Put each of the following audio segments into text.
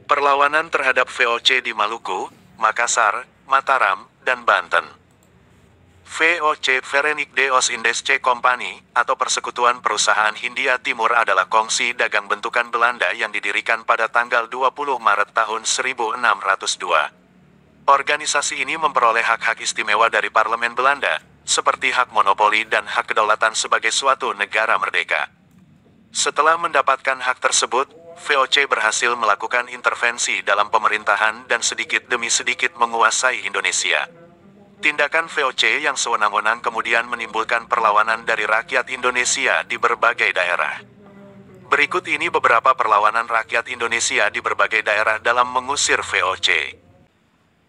Perlawanan terhadap VOC di Maluku, Makassar, Mataram, dan Banten. VOC Verenik Deos Indische Company, atau Persekutuan Perusahaan Hindia Timur adalah kongsi dagang bentukan Belanda yang didirikan pada tanggal 20 Maret tahun 1602. Organisasi ini memperoleh hak-hak istimewa dari parlemen Belanda, seperti hak monopoli dan hak kedaulatan sebagai suatu negara merdeka. Setelah mendapatkan hak tersebut, VOC berhasil melakukan intervensi dalam pemerintahan dan sedikit demi sedikit menguasai Indonesia. Tindakan VOC yang sewenang-wenang kemudian menimbulkan perlawanan dari rakyat Indonesia di berbagai daerah. Berikut ini beberapa perlawanan rakyat Indonesia di berbagai daerah dalam mengusir VOC.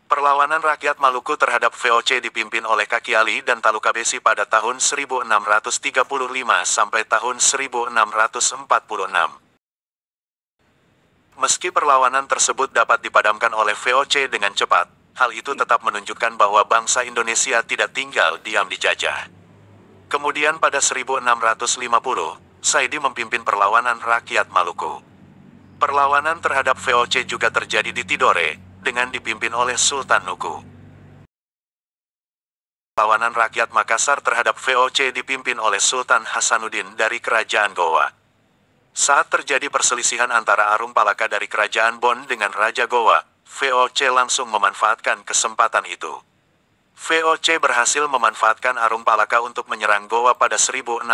Perlawanan rakyat Maluku terhadap VOC dipimpin oleh Kaki Ali dan Talukabesi pada tahun 1635 sampai tahun 1646. Meski perlawanan tersebut dapat dipadamkan oleh VOC dengan cepat, hal itu tetap menunjukkan bahwa bangsa Indonesia tidak tinggal diam dijajah. Kemudian pada 1650, Saidi memimpin perlawanan rakyat Maluku. Perlawanan terhadap VOC juga terjadi di Tidore, dengan dipimpin oleh Sultan Nuku. Perlawanan rakyat Makassar terhadap VOC dipimpin oleh Sultan Hasanuddin dari Kerajaan Gowa. Saat terjadi perselisihan antara Arung Palaka dari Kerajaan Bon dengan Raja Gowa, VOC langsung memanfaatkan kesempatan itu. VOC berhasil memanfaatkan Arung Palaka untuk menyerang Gowa pada 1666.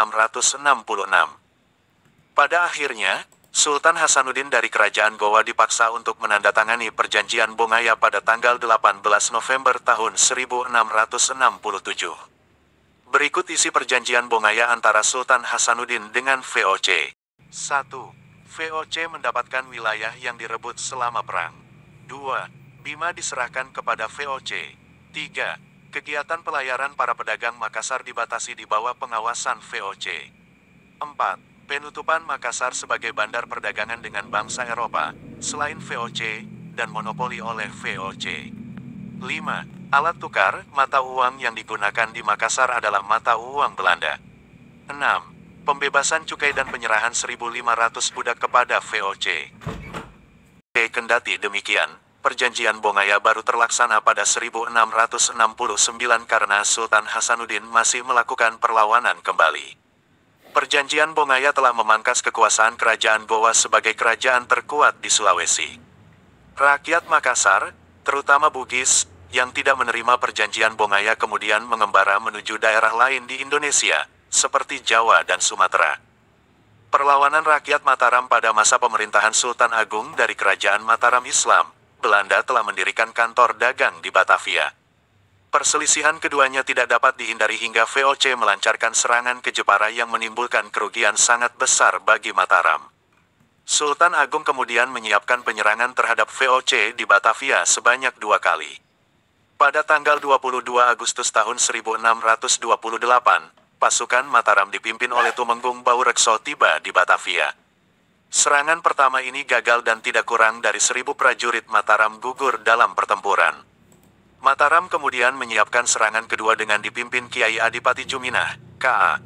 Pada akhirnya, Sultan Hasanuddin dari Kerajaan Gowa dipaksa untuk menandatangani Perjanjian Bongaya pada tanggal 18 November tahun 1667. Berikut isi Perjanjian Bongaya antara Sultan Hasanuddin dengan VOC. 1. VOC mendapatkan wilayah yang direbut selama perang. 2. Bima diserahkan kepada VOC. 3. Kegiatan pelayaran para pedagang Makassar dibatasi di bawah pengawasan VOC. 4. Penutupan Makassar sebagai bandar perdagangan dengan bangsa Eropa, selain VOC, dan monopoli oleh VOC. 5. Alat tukar, mata uang yang digunakan di Makassar adalah mata uang Belanda. 6. Pembebasan cukai dan penyerahan 1.500 budak kepada VOC. Kendati demikian, Perjanjian Bongaya baru terlaksana pada 1669 karena Sultan Hasanuddin masih melakukan perlawanan kembali. Perjanjian Bongaya telah memangkas kekuasaan Kerajaan Gowa sebagai kerajaan terkuat di Sulawesi. Rakyat Makassar, terutama Bugis, yang tidak menerima Perjanjian Bongaya kemudian mengembara menuju daerah lain di Indonesia, seperti Jawa dan Sumatera. Perlawanan rakyat Mataram pada masa pemerintahan Sultan Agung dari Kerajaan Mataram Islam, Belanda telah mendirikan kantor dagang di Batavia. Perselisihan keduanya tidak dapat dihindari hingga VOC melancarkan serangan ke Jepara yang menimbulkan kerugian sangat besar bagi Mataram. Sultan Agung kemudian menyiapkan penyerangan terhadap VOC di Batavia sebanyak 2 kali. Pada tanggal 22 Agustus tahun 1628, pasukan Mataram dipimpin oleh Tumenggung Baurekso tiba di Batavia. Serangan pertama ini gagal dan tidak kurang dari 1.000 prajurit Mataram gugur dalam pertempuran. Mataram kemudian menyiapkan serangan kedua dengan dipimpin Kiai Adipati Juminah, K.A.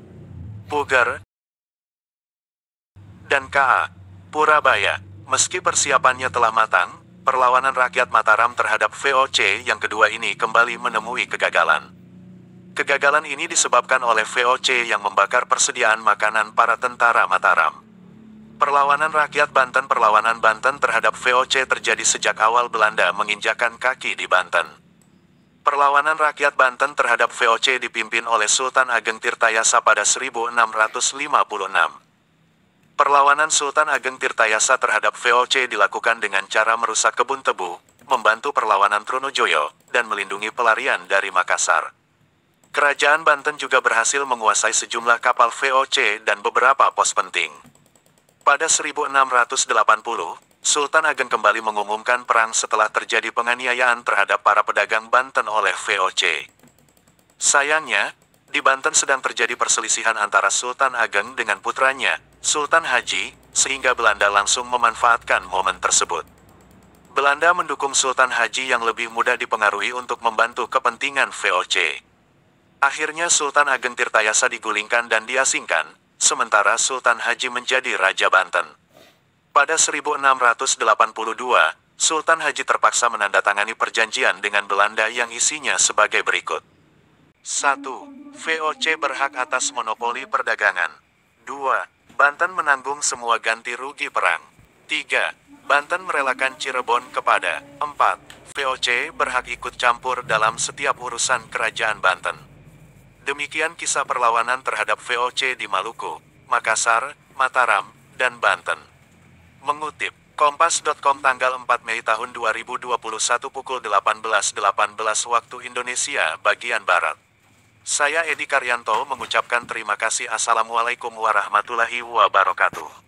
Puger, dan K.A. Purabaya. Meski persiapannya telah matang, perlawanan rakyat Mataram terhadap VOC yang kedua ini kembali menemui kegagalan. Kegagalan ini disebabkan oleh VOC yang membakar persediaan makanan para tentara Mataram. Perlawanan rakyat Banten. Perlawanan Banten terhadap VOC terjadi sejak awal Belanda menginjakkan kaki di Banten. Perlawanan rakyat Banten terhadap VOC dipimpin oleh Sultan Ageng Tirtayasa pada 1656. Perlawanan Sultan Ageng Tirtayasa terhadap VOC dilakukan dengan cara merusak kebun tebu, membantu perlawanan Trunojoyo, dan melindungi pelarian dari Makassar. Kerajaan Banten juga berhasil menguasai sejumlah kapal VOC dan beberapa pos penting. Pada 1680, Sultan Ageng kembali mengumumkan perang setelah terjadi penganiayaan terhadap para pedagang Banten oleh VOC. Sayangnya, di Banten sedang terjadi perselisihan antara Sultan Ageng dengan putranya, Sultan Haji, sehingga Belanda langsung memanfaatkan momen tersebut. Belanda mendukung Sultan Haji yang lebih mudah dipengaruhi untuk membantu kepentingan VOC. Akhirnya Sultan Ageng Tirtayasa digulingkan dan diasingkan, sementara Sultan Haji menjadi Raja Banten. Pada 1682, Sultan Haji terpaksa menandatangani perjanjian dengan Belanda yang isinya sebagai berikut. 1. VOC berhak atas monopoli perdagangan. 2. Banten menanggung semua ganti rugi perang. 3. Banten merelakan Cirebon kepada 4. VOC berhak ikut campur dalam setiap urusan kerajaan Banten. Demikian kisah perlawanan terhadap VOC di Maluku, Makassar, Mataram, dan Banten. Mengutip Kompas.com tanggal 4 Mei tahun 2021 pukul 18.18 waktu Indonesia bagian Barat. Saya Edi Karyanto mengucapkan terima kasih. Assalamualaikum warahmatullahi wabarakatuh.